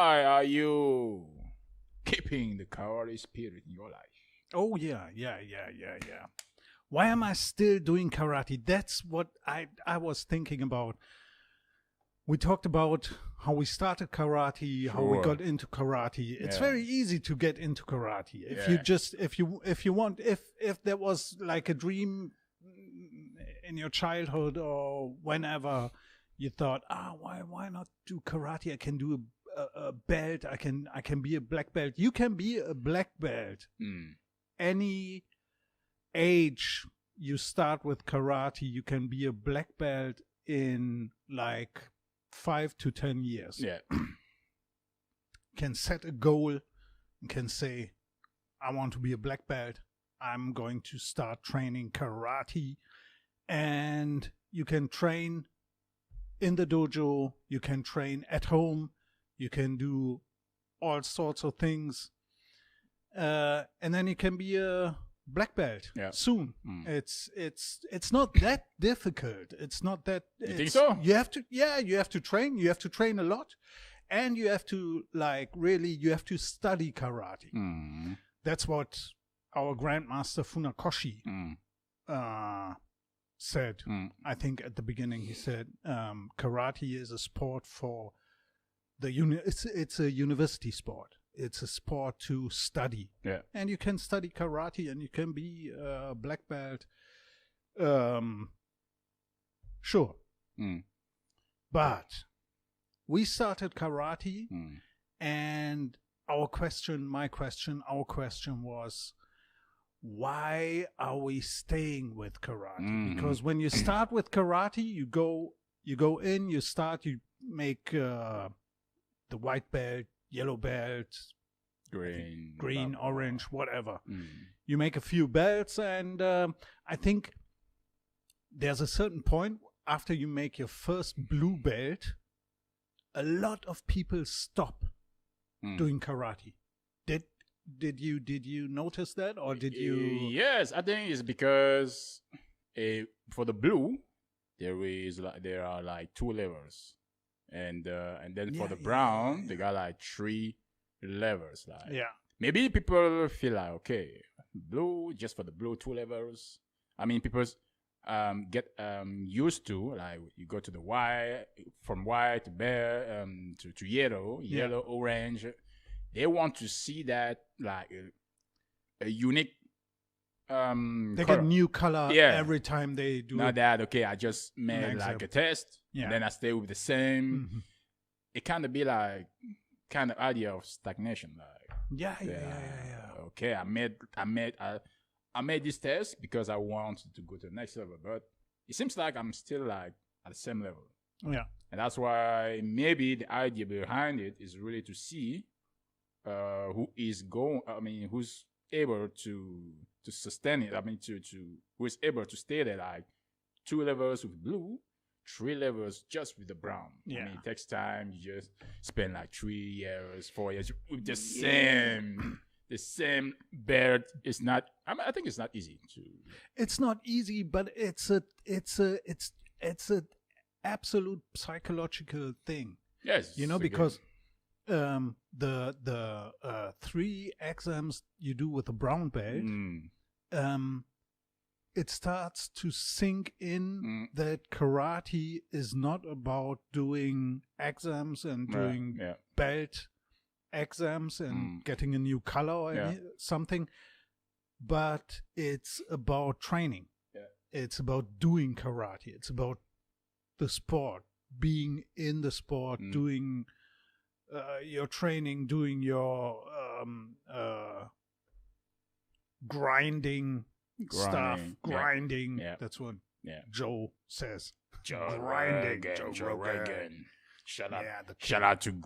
why are you keeping the karate spirit in your life? Oh yeah. Why am I still doing karate? That's what I was thinking about. We talked about how we started karate, how we Sure. got into karate. It's Yeah. very easy to get into karate. If Yeah. if there was like a dream in your childhood or whenever you thought, why not do karate? I can do a belt. I can be a black belt. You can be a black belt. Any age you start with karate, you can be a black belt in like 5 to 10 years. Yeah. Can set a goal and can say, I want to be a black belt. I'm going to start training karate. And you can train in the dojo. You can train at home. You can do all sorts of things. And then you can be a black belt soon. It's not that difficult. It's not that. You think so? You have to train. You have to train a lot, and you have to you have to study karate. That's what our grandmaster Funakoshi said. I think at the beginning he said karate is a sport for it's a university sport. It's a sport to study. Yeah. And you can study karate and you can be a black belt. Sure. But we started karate and our question was, why are we staying with karate? Because when you start with karate, you go in, you make the white belt, yellow belt, green, orange, whatever. You make a few belts, and I think there's a certain point after you make your first blue belt, a lot of people stop doing karate. Did you notice that, or did you? Yes, I think it's because for the blue there are like 2 levels. And then for the brown, they got like 3 levels. Like maybe people feel like, okay, blue, just for the blue 2 levels. I mean, people get used to, like, you go to the white, from white to bare to yellow, orange. They want to see that like a unique. They get new color every time they do. Not that, okay, I just made like a test, and then I stay with the same. It kind of be like kind of idea of stagnation, like okay, I made this test because I wanted to go to the next level, but it seems like I'm still like at the same level. Yeah, and that's why maybe the idea behind it is really to see who's able to sustain it. I mean, who is able to stay there, like 2 levels with blue, 3 levels just with the brown. Yeah. I mean, it takes time. You just spend like 3 years, 4 years with the same belt. It's not. I think it's not easy to. It's not easy, but it's a absolute psychological thing. Yes, because the 3 exams you do with a brown belt, it starts to sink in that karate is not about doing exams and doing belt exams and getting a new color or something, but it's about training. It's about doing karate. It's about the sport, being in the sport, doing your training, doing your grinding stuff. Grinding. Yeah. That's what Joe says. Joe Grinding. Rogan. Shout out to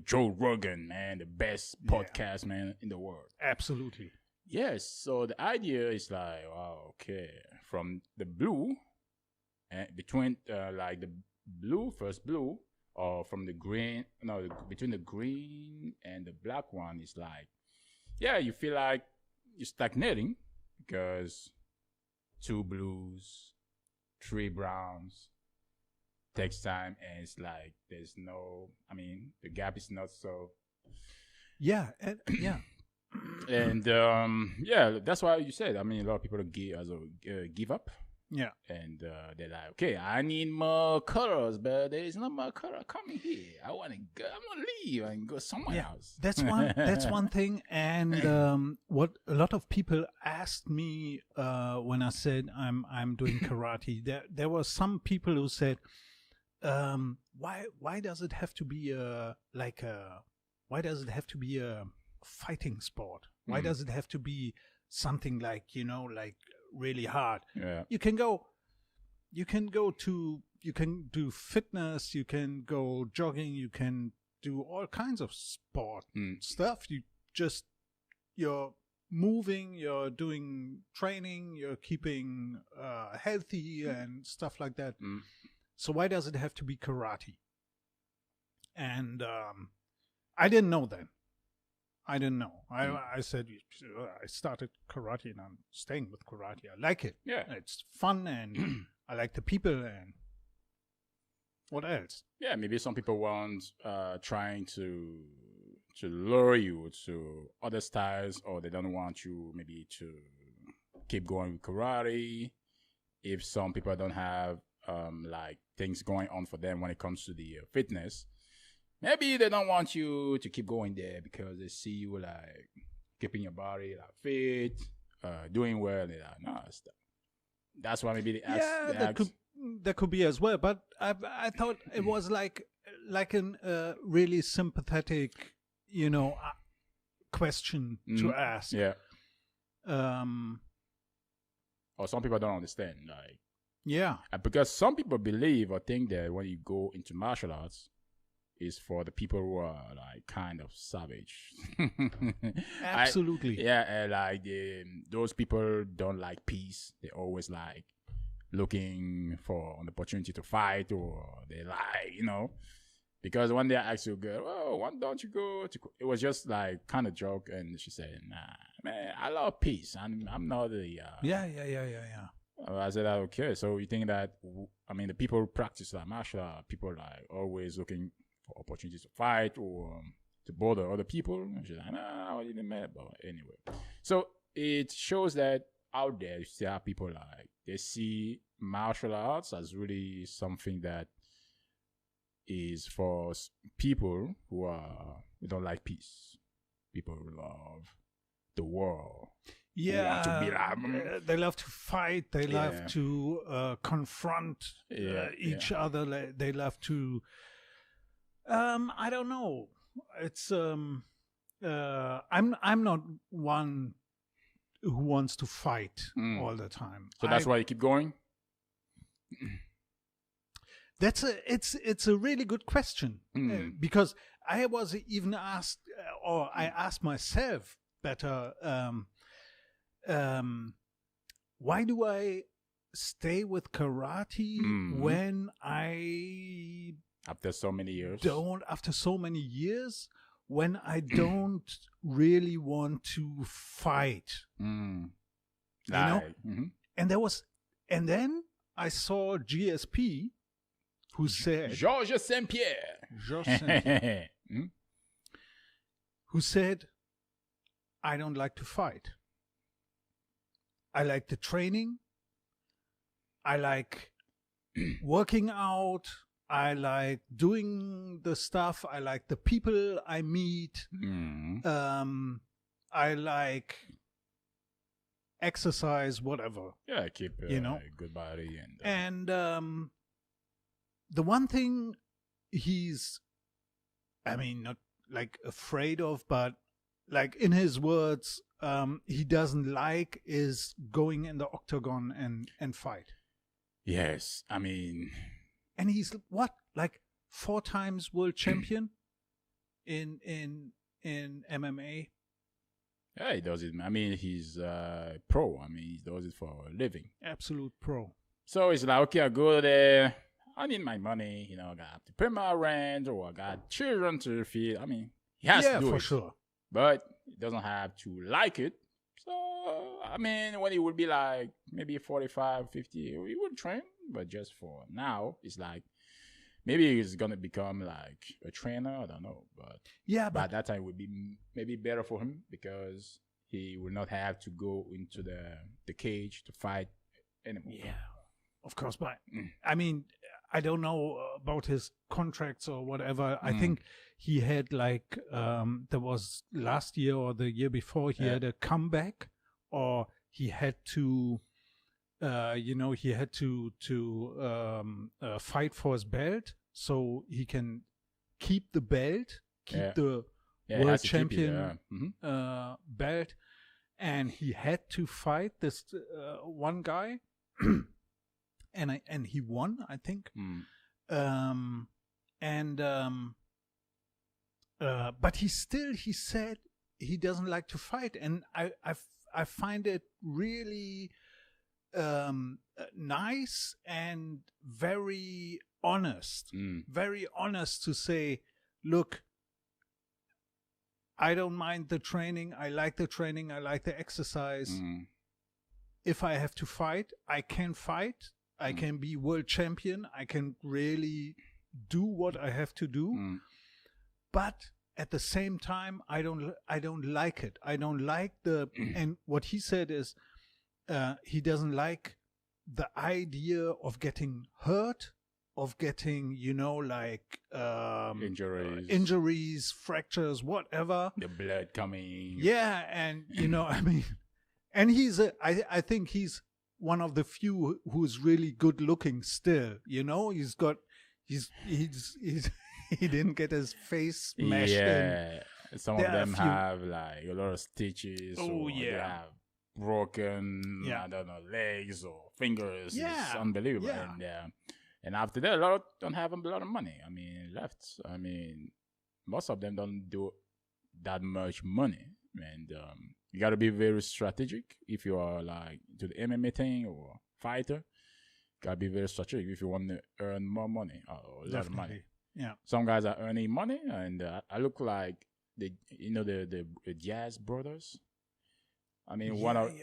Joe Rogan, man, the best podcast man in the world. Absolutely. Yes. So the idea is like, wow, okay, from the blue, between like the first blue, or from the green, between the green and the black one is like, you feel like you're stagnating because 2 blues, 3 browns, takes time, and it's like there's no. I mean, the gap is not so. Yeah, yeah. And that's why you said. I mean, a lot of people give up. Yeah. And they're like, okay, I need more colors, but there is not more color coming here. I want to go. I want to leave and go somewhere else. That's one. That's one thing. And what a lot of people asked me when I said I'm doing karate, there were some people who said, why does it have to be why does it have to be a fighting sport? Why does it have to be something like really hard? Yeah. You can do fitness, you can go jogging, you can do all kinds of sport stuff. You're moving, you're doing training, you're keeping healthy and stuff like that. So why does it have to be karate? And I didn't know then. I didn't know. I said I started karate and I'm staying with karate. I like it. Yeah, it's fun and I like the people. And what else? Yeah, maybe some people want trying to lure you to other styles, or they don't want you maybe to keep going with karate. If some people don't have like things going on for them when it comes to the fitness. Maybe they don't want you to keep going there because they see you like keeping your body like fit, doing well. They're like, no, that's why maybe they ask. Yeah, that could be as well. But I thought it was like a really sympathetic, question to ask. Yeah. Or some people don't understand, like. Yeah. Because some people believe or think that when you go into martial arts, is for the people who are like kind of savage. Absolutely. Like those people don't like peace. They always like looking for an opportunity to fight, or they like, because when they ask you, girl, oh, why don't you go to? It was just like kind of joke, and she said, nah, man, I love peace. I'm not the. Yeah. I said, okay, so you think that? I mean, the people who practice like martial art, people like always looking for opportunities to fight or to bother other people. And she's like, nah, I didn't matter. But anyway, so it shows that out there, you still have people like they see martial arts as really something that is for people who don't like peace. People who love the war. Yeah, they love to fight. They love to confront each other. They love to. I don't know. It's I'm not one who wants to fight all the time. So that's why you keep going. It's a really good question because I was even asked, or I asked myself better. Why do I stay with karate when I after so many years when I don't really want to fight, and then I saw GSP, who said Georges Saint-Pierre, who said, I don't like to fight. I like the training. I like working out. I like doing the stuff. I like the people I meet. I like exercise, whatever. Yeah, keep a good body. And the one thing he's, not like afraid of, but like in his words, he doesn't like is going in the octagon and fight. Yes, and he's what, like 4 times world champion in MMA. Yeah, he does it. He's pro. He does it for a living. Absolute pro. So it's like, okay, I go there. I need my money. I got to pay my rent, or I got children to feed. He has to do it. for sure. But he doesn't have to like it. So I mean, when he would be like maybe 45, 50, he would train. But just for now, it's like maybe he's gonna become like a trainer. I don't know, but yeah, by that time it would be maybe better for him because he will not have to go into the cage to fight anymore. Yeah, of course. But I mean, I don't know about his contracts or whatever. I think he had like there was last year or the year before he had a comeback, or he had to. He had to fight for his belt so he can keep the belt, the world champion belt, and he had to fight this one guy, and he won, I think. But he said he doesn't like to fight, and I find it really nice and very honest to say, look, I don't mind the training, I like the training, I like the exercise. If I have to fight, I can fight, I can be world champion, I can really do what I have to do, but at the same time I don't like it. I don't like the and what he said is he doesn't like the idea of getting hurt, of getting, injuries, fractures, whatever. The blood coming. Yeah, and I mean, and I think he's one of the few who's really good looking still. He's he didn't get his face smashed in. Yeah, some of them have like a lot of stitches. Oh yeah. They have broken, I don't know, legs or fingers. Yeah. It's unbelievable. Yeah. And after that, a lot don't have a lot of money. I mean, left. I mean, most of them don't do that much money. And you got to be very strategic if you are like to the MMA thing or fighter. Got to be very strategic if you want to earn more money or a lot of money. Yeah. Some guys are earning money, and I look like the Diaz brothers. I mean, one of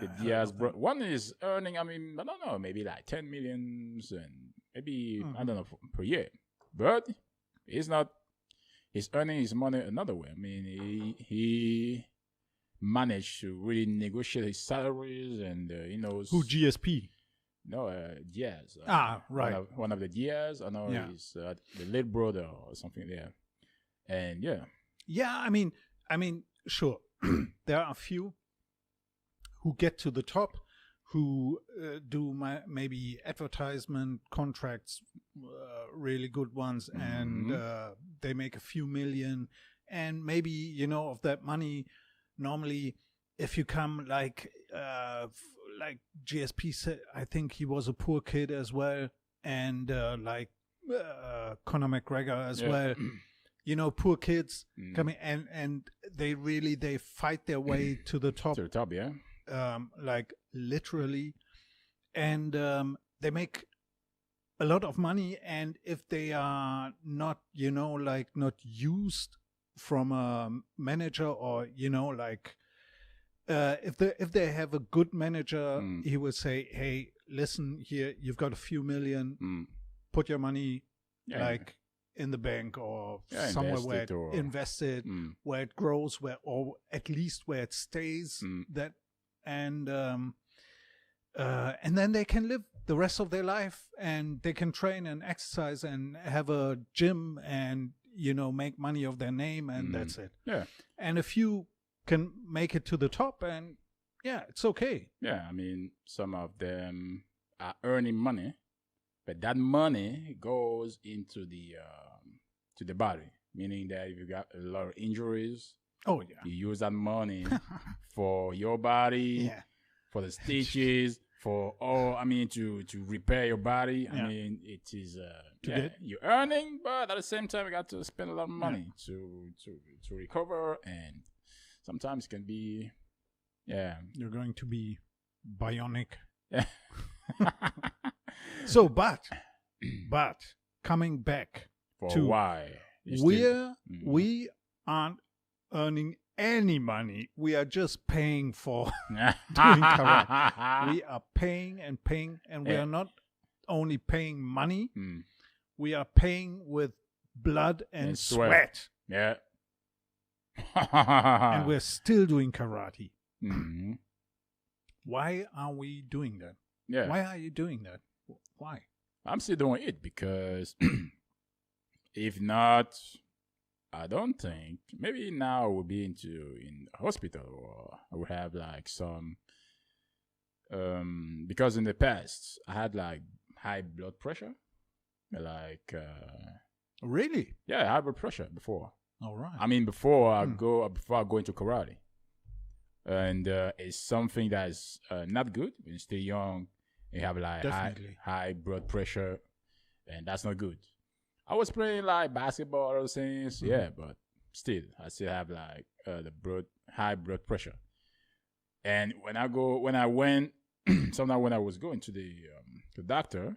the Diaz brothers. One is earning, I mean, I don't know, maybe like 10 millions and maybe, I don't know, per year. But he's earning his money another way. I mean, he managed to really negotiate his salaries, and he knows. Who, GSP? No, Diaz. Right. One of the Diaz. I know he's the late brother or something there. And yeah, I mean, sure, there are a few who get to the top, who do maybe advertisement contracts, really good ones, and they make a few million, and maybe of that money. Normally, if you come like GSP said, I think he was a poor kid as well, and like Conor McGregor as well. Poor kids coming and they fight their way to the top. To the top, yeah. Like literally, and they make a lot of money. And if they are not, not used from a manager, or if they have a good manager, he will say, "Hey, listen here, you've got a few million. Put your money in the bank or somewhere where it invested, where it grows, or at least where it stays. That and then they can live the rest of their life, and they can train and exercise and have a gym and make money of their name, and that's it. Yeah, and a few can make it to the top, and it's okay. Yeah, I mean, some of them are earning money, but that money goes into the to the body, meaning that if you got a lot of injuries, you use that money for your body, for the stitches, for to repair your body. I mean, it is you're earning, but at the same time you got to spend a lot of money to recover, and sometimes it can be you're going to be bionic. Yeah. So but coming back for to why we aren't earning any money. We are just paying for doing karate. We are paying and paying, and we are not only paying money. We are paying with blood and sweat. Yeah. And we're still doing karate. Why are we doing that? Yeah. Why are you doing that? Why? I'm still doing it because if not, I don't think maybe now we'll be in hospital, or I will have like some because in the past I had like high blood pressure, like really, yeah, high blood pressure before. All right. I mean before I go into karate, and it's something that is not good when you're still young. You have like high blood pressure, and that's not good. I was playing like basketball or things, yeah, but still, I still have like high blood pressure. And when I went, sometimes when I was going to the doctor,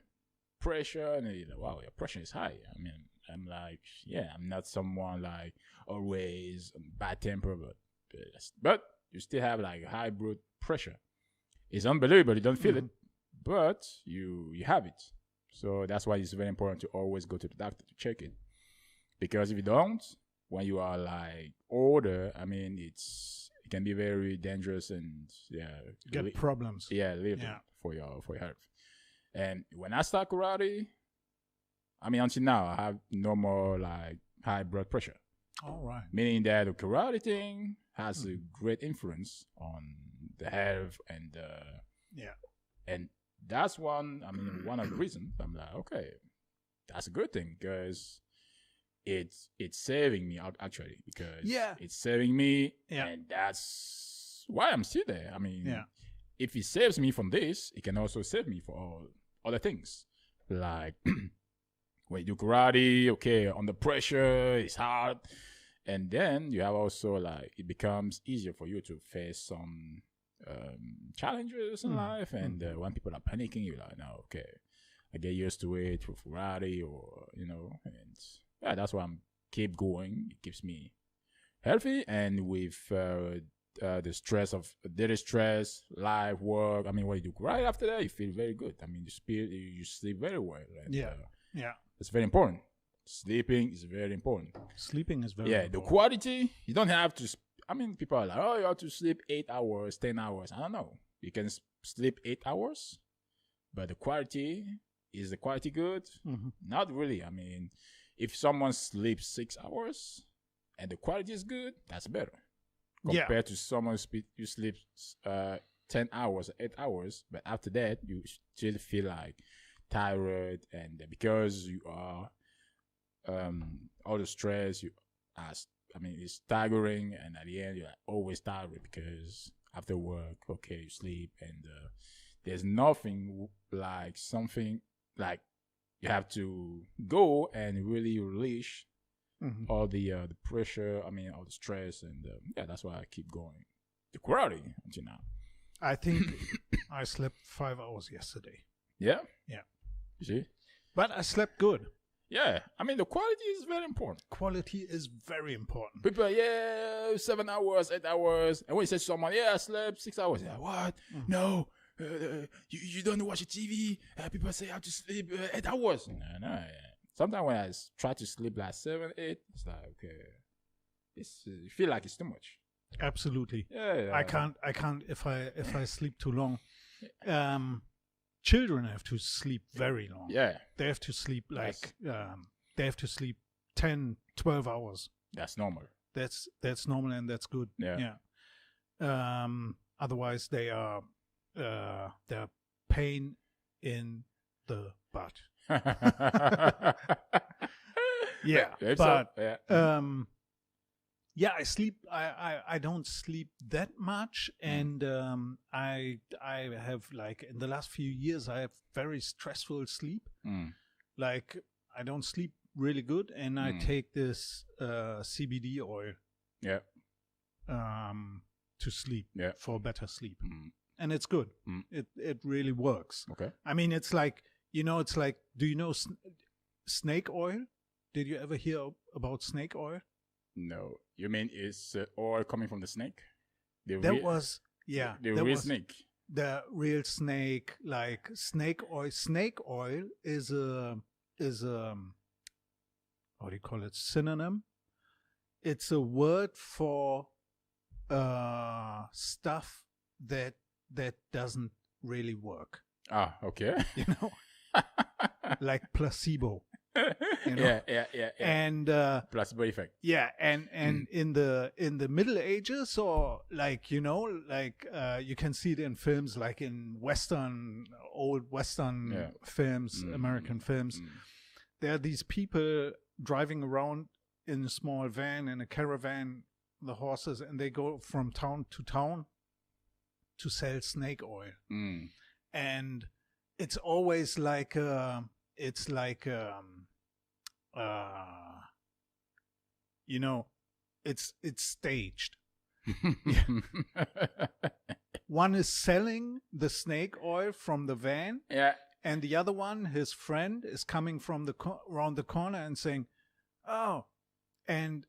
pressure, and he's like, wow, your pressure is high. I mean, I'm like, yeah, I'm not someone like always bad temper, but you still have like high blood pressure. It's unbelievable. You don't feel it, but you have it. So that's why it's very important to always go to the doctor to check it. Because if you don't, when you are like older, I mean, it can be very dangerous and get problems. Yeah, for your health. And when I start karate, I mean, until now, I have no more like high blood pressure. All right. Meaning that the karate thing has a great influence on the health and and that's one of the reasons I'm like, okay, that's a good thing because it's saving me actually because it's saving me and that's why I'm still there. I mean, if it saves me from this, it can also save me for all other things. Like when you do karate, okay, under pressure, it's hard. And then you have also like, it becomes easier for you to face some challenges in life, and when people are panicking, you're like, no, okay, I get used to it with karate, or and that's why I'm keep going. It keeps me healthy, and with the stress of daily stress, life, work. I mean, when you do karate after that, you feel very good. I mean, you sleep very well. And, it's very important. Sleeping is very important. Sleeping is very important. The quality, you don't have to. I mean, people are like, oh, you have to sleep 8 hours, 10 hours. I don't know. You can sleep 8 hours, but the quality, is the quality good? Not really. I mean, if someone sleeps 6 hours and the quality is good, that's better. Compared to someone you sleep 10 hours, 8 hours, but after that, you still feel like tired, and because you are, all the stress, it's staggering, and at the end you're always tired because after work, okay, you sleep, and there's nothing like something like you have to go and really release all the pressure. I mean, all the stress, and that's why I keep going to karate until now. I think I slept 5 hours yesterday. Yeah. You see, but I slept good. Yeah, I mean, the quality is very important. Quality is very important. People, 7 hours, 8 hours. And when you say to someone, I slept 6 hours. Yeah, what? No, you don't watch TV. People say I have to sleep 8 hours. No. Sometimes when I try to sleep like 7, 8, it's like, okay, you feel like it's too much. Absolutely. Yeah. I can't if I sleep too long. Children have to sleep very long. Yeah. They have to sleep they have to sleep 10, 12 hours. That's normal. That's normal, and that's good. Yeah. Otherwise they are they're pain in the butt. I sleep. I don't sleep that much, and I have, like, in the last few years I have very stressful sleep. Like, I don't sleep really good, and I take this CBD oil. To sleep for better sleep, and it's good. It really works. Okay. I mean, it's like, do you know snake oil? Did you ever hear about snake oil? No, you mean it's oil coming from the snake? The real snake. The real snake, like snake oil. Snake oil is a what do you call it? Synonym. It's a word for stuff that doesn't really work. Ah, okay. You know, like placebo. You know? Yeah. And placebo effect. yeah, and in the Middle Ages, or like, you know, like you can see it in films, like in old Western films, American films. There are these people driving around in a small van, in a caravan, the horses, and they go from town to town to sell snake oil. And it's always like you know, it's staged. One is selling the snake oil from the van, and the other one, his friend, is coming from around the corner and saying, "Oh," and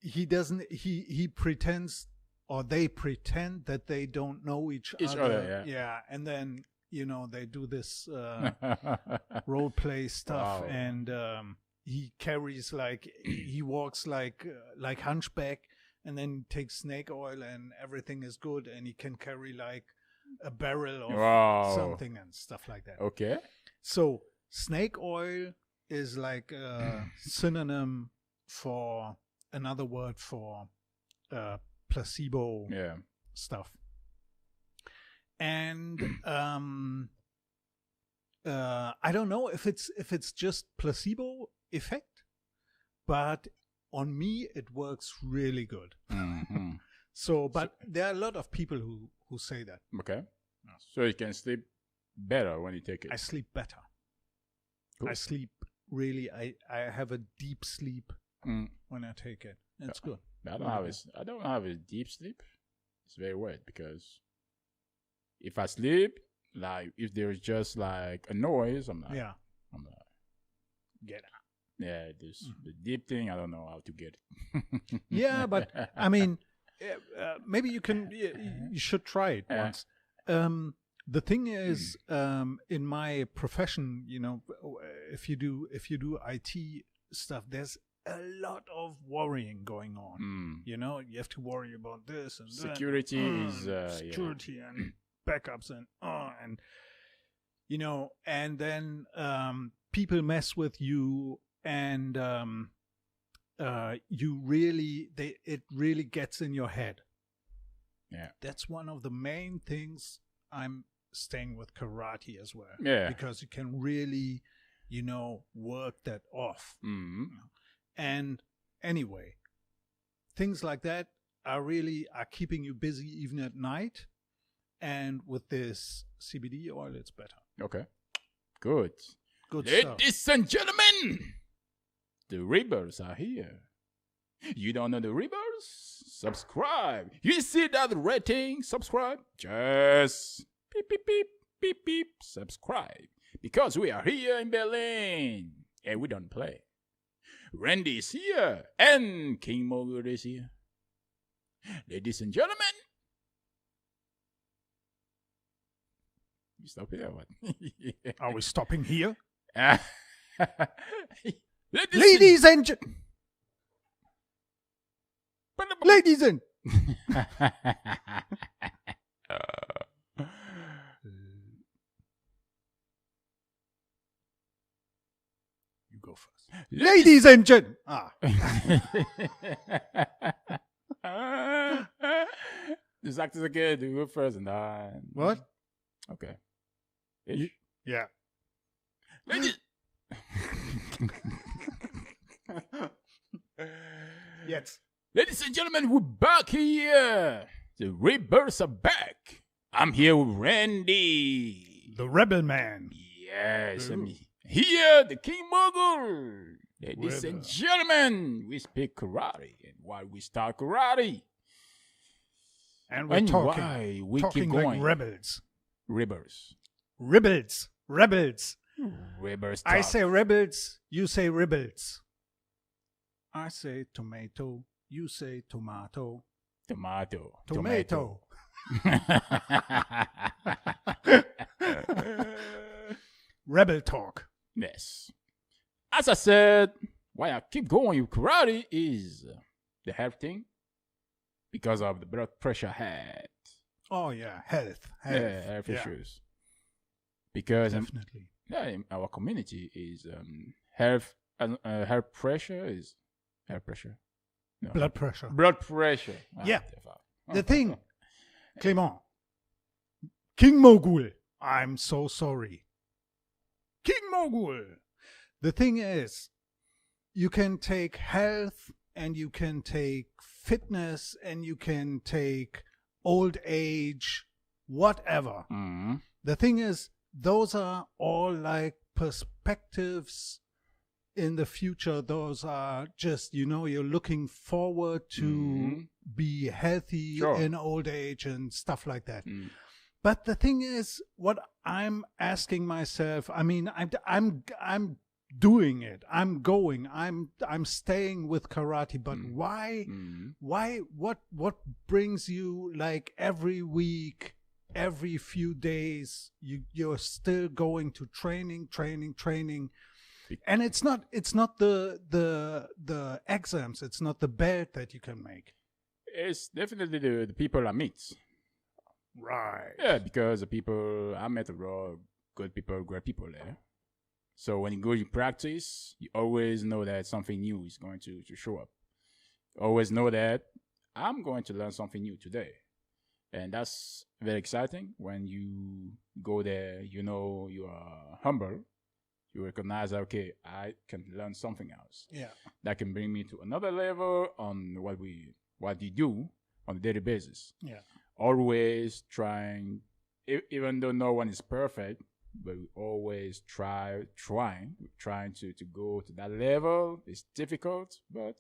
he doesn't. He pretends, or they pretend that they don't know each other. Yeah, and then, you know, they do this role play stuff. Wow. And he carries, like, he walks like hunchback, and then takes snake oil, and everything is good, and he can carry like a barrel of something and stuff like that. Okay. So snake oil is like a synonym for another word for placebo stuff. And I don't know if it's just placebo effect, but on me it works really good. So there are a lot of people who say that. Okay. So you can sleep better when you take it. I sleep better. Cool. I sleep really. I have a deep sleep when I take it. It's good. I don't have a deep sleep. It's very weird, because if I sleep, like, if there's just like a noise, I'm like, get out. Yeah, the deep thing, I don't know how to get it. Yeah, but I mean, maybe you should try it once. The thing is, in my profession, you know, if you do IT stuff, there's a lot of worrying going on. You know, you have to worry about this and security and backups and you know, and then people mess with you, and it really gets in your head. Yeah, that's one of the main things I'm staying with karate as well. Yeah, because you can really, you know, work that off. And anyway, things like that are keeping you busy even at night. And with this CBD oil, it's better. Okay. Good Ladies stuff. And gentlemen, the Ribbers are here. You don't know the Ribbers? Subscribe. You see that rating? Subscribe. Just beep, beep, beep, beep, beep. Subscribe. Because we are here in Berlin. And we don't play. Randy is here. And King Mogul is here. Ladies and gentlemen. You stop here, what? Are we stopping here? Ladies and Ladies and you go first. Ladies and gentlemen. This actor's okay. Do you go first and what? Okay. Yeah. Ladies. Yes. Ladies and gentlemen, we're back here. The Ribbers are back. I'm here with Randy, the Rebel Man. Yes, and here, the King Mogul. Ladies and gentlemen, we speak karate. And why we start karate? And we're talking keep going. Like rebels. Ribbers. Rebels. Ribbers. I say rebels, you say rebels. I say tomato, you say tomato. Tomato. Tomato. Rebel talk. Yes. As I said, why I keep going with karate is the health thing because of the blood pressure I had. Oh yeah, health. Yeah, health issues. Because definitely. In our community is health pressure is health pressure. No. Blood pressure. Blood pressure. Yeah. The thing, Clément, King Mogul, I'm so sorry. King Mogul. The thing is, you can take health and you can take fitness and you can take old age, whatever. Mm-hmm. The thing is, those are all like perspectives in the future. Those are just, you're looking forward to be healthy in old age and stuff like that. But the thing is, what I'm asking myself, I mean, I'm doing it. I'm going. I'm staying with karate. But why? Why? What brings you like every week, every few days? You're still going to training, and it's not the exams. It's not the belt that you can make. It's definitely the people I meet. Right. Yeah, because the people I met abroad, good people, great people there. So when you go to practice, you always know that something new is going to show up. Always know that I'm going to learn something new today. And that's very exciting. When you go there, you are humble. You recognize that, okay, I can learn something else. Yeah. That can bring me to another level on what you do on a daily basis. Yeah. Always trying, even though no one is perfect, but we always trying to go to that level. It's difficult, but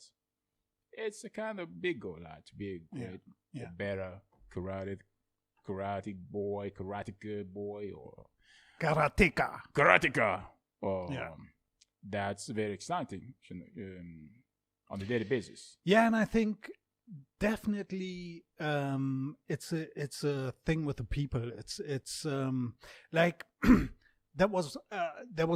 it's a kind of big goal, to be a great, a better karate boy, karate good boy, or karateka. That's very exciting on a daily basis. Yeah, and I think definitely it's a thing with the people. It's like there was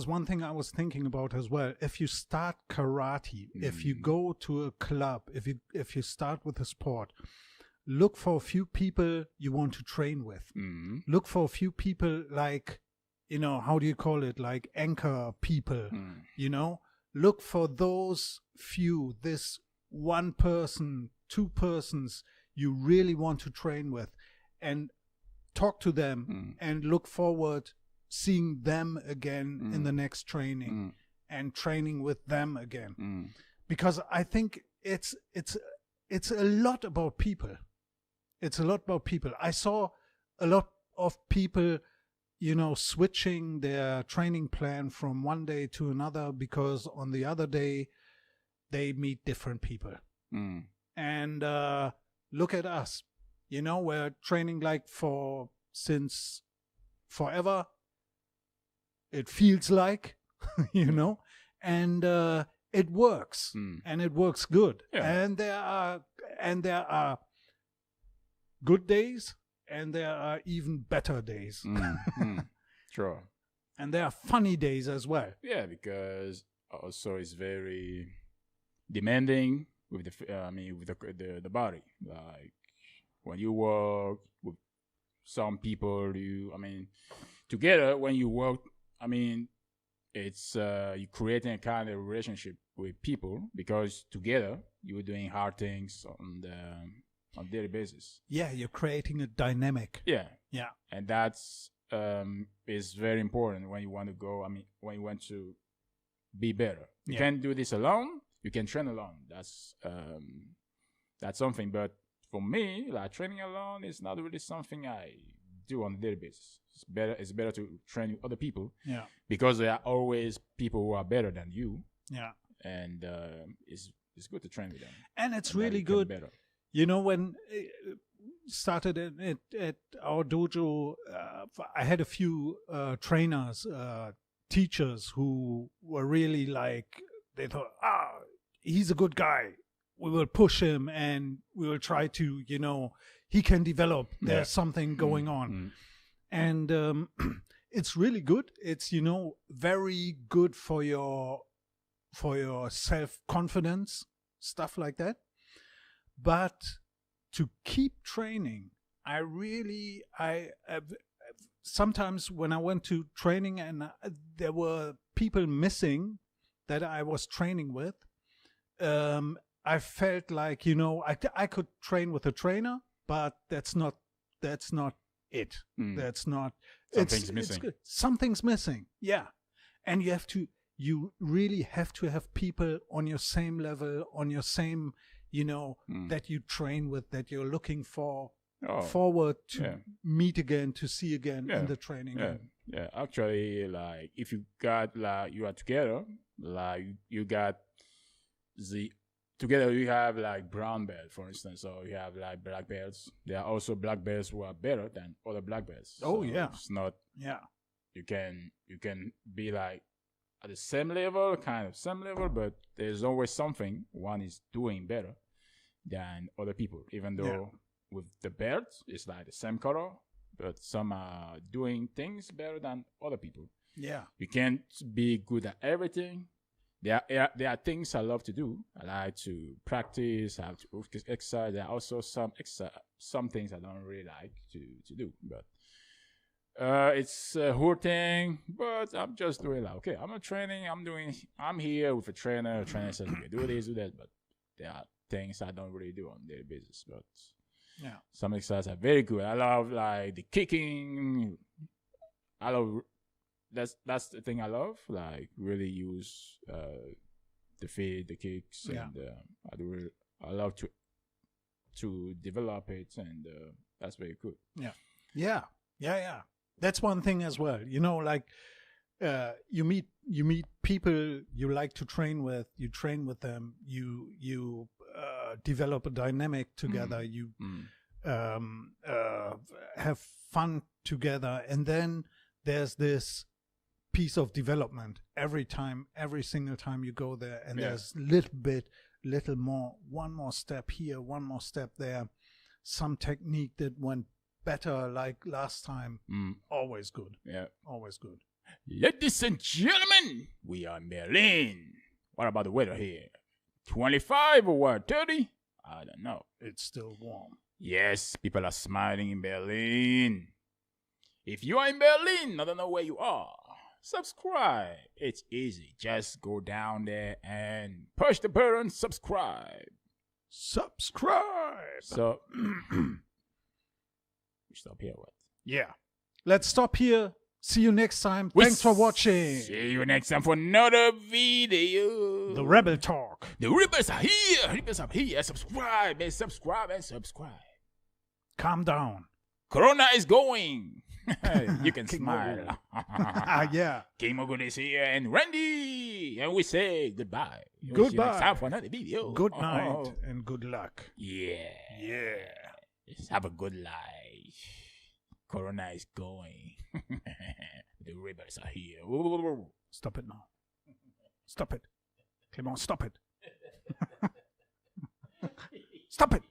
one thing I was thinking about as well. If you start karate, if you go to a club, if you start with a sport, look for a few people you want to train with. Look for a few people like, how do you call it? Like anchor people, look for those few, this one person, two persons you really want to train with, and talk to them and look forward seeing them again in the next training and training with them again. Because I think it's a lot about people. It's a lot about people. I saw a lot of people switching their training plan from one day to another because on the other day they meet different people. And look at us, we're training like since forever. It feels like, and it works, and it works good. And there are good days, and there are even better days. Sure. And there are funny days as well. Yeah, because also it's very demanding with the body. Like when you work with some people, together when you work, it's you creating a kind of relationship with people because together you're doing hard things on daily basis. Yeah, you're creating a dynamic. Yeah. And that's is very important when you want to go. When you want to be better, you can't do this alone. You can train alone. That's something. But for me, like training alone is not really something I do on a daily basis. It's better to train with other people. Yeah. Because there are always people who are better than you. Yeah. And it's good to train with them. And it's really good. Better. When started at our dojo, I had a few trainers, teachers who were really like, they thought, he's a good guy. We will push him and we will try to, he can develop. There's something going on. And it's really good. It's, very good for your self-confidence, stuff like that. But to keep training, sometimes when I went to training and there were people missing that I was training with, I felt like, I could train with a trainer, but that's not it. That's not. Something's missing. It's good. Something's missing. Yeah, and you really have to have people on your same level, on your same, that you train with, that you're looking forward to meet again, to see again in the training. Yeah. Actually, like if you got you are together, you got together you have like brown belt, for instance. So you have like black belts. There are also black belts who are better than other black belts. Oh, so yeah. It's not. Yeah. You can be like at the same level, but there's always something one is doing better than other people. Even though with the belt, it's like the same color, but some are doing things better than other people. Yeah. You can't be good at everything. There are things I love to do. I like to practice, I have to exercise. There are also some things I don't really like to do. But it's a whole thing. But I'm just doing like, okay, I'm not training. I'm here with a trainer. A trainer says, okay, do this, do that. But there are things I don't really do on a daily basis. But some exercises are very good. I love like the kicking. I love. That's the thing I love. Like really use the feet, the kicks, and I love to develop it, and that's very good. Yeah. That's one thing as well. Like you meet people you like to train with. You train with them. You develop a dynamic together. You have fun together, and then there's this piece of development every single time you go there, and there's little more, one more step here, one more step there, some technique that went better like last time. Always good. Always good. Ladies and gentlemen, we are in Berlin. What about the weather here? 25 or what, 30? I don't know. It's still warm. Yes, people are smiling in Berlin. If you are in Berlin, I don't know where you are, subscribe. It's easy. Just go down there and push the button, subscribe. So, we stop here, what? Yeah. Let's stop here. See you next time. Thanks for watching. See you next time for another video. The Rebel Talk. The Rebels are here. Rebels are here. Subscribe and subscribe and subscribe. Calm down. Corona is going. You can smile. Yeah. King Mogul is here and Randy. And we say goodbye. Goodbye. See you next time for another video. Good night and good luck. Yeah. Have a good life. Corona is going. The rebels are here. Stop it now. Stop it. Clément, stop it. Stop it.